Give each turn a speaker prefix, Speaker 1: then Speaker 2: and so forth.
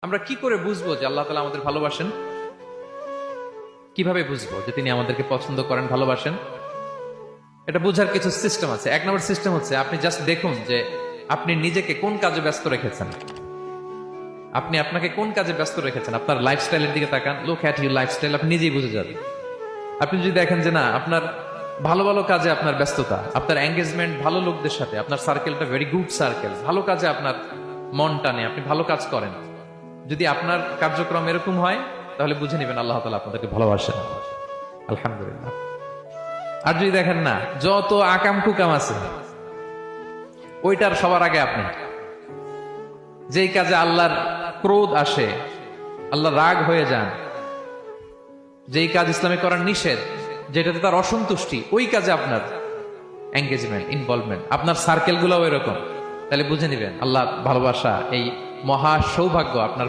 Speaker 1: আমরা কি করে বুঝবো যে আল্লাহ তাআলা আমাদের ভালোবাসেন? কিভাবে বুঝবো যে তিনি আমাদেরকে পছন্দ করেন, ভালোবাসেন? এটা বোঝার কিছু সিস্টেম আছে। এক নম্বর সিস্টেম হচ্ছে আপনি জাস্ট দেখুন যে আপনি নিজেকে কোন কাজে ব্যস্ত রেখেছেন। আপনি আপনাকে কোন কাজে ব্যস্ত রেখেছেন, আপনার লাইফস্টাইলের দিকে তাকান। লুক অ্যাট ইউর লাইফস্টাইল, আপনি নিজেই বুঝে যাবেন। আপনি যদি দেখেন যে না, আপনার ভালো ভালো কাজে আপনার ব্যস্ততা, আপনার এঙ্গেজমেন্ট ভালো লোকদের সাথে, আপনার সার্কেলটা ভেরি গুড সার্কেল, ভালো কাজে আপনার মন টানে, আপনি ভালো কাজ করেন, যদি আপনার কার্যক্রম এরকম হয়, তাহলে বুঝে নেবেন আল্লাহ তাআলা আপনাদেরকে ভালোবাসেন। আলহামদুলিল্লাহ। আর যদি দেখেন না, যত আকাম কুকাম আছে ওইটার সবার আগে আপনি, যেই কাজে আল্লাহর ক্রোধ আসে, আল্লাহ রাগ হয়ে যান, যেই কাজ ইসলামে করার নিষেধ, যেটাতে তার অসন্তুষ্টি, ওই কাজে আপনার এঙ্গেজমেন্ট, ইনভলভমেন্ট, আপনার সার্কেল গুলাও এরকম, তাহলে বুঝে নিবেন আল্লাহ ভালোবাসা, এই মহা সৌভাগ্য আপনার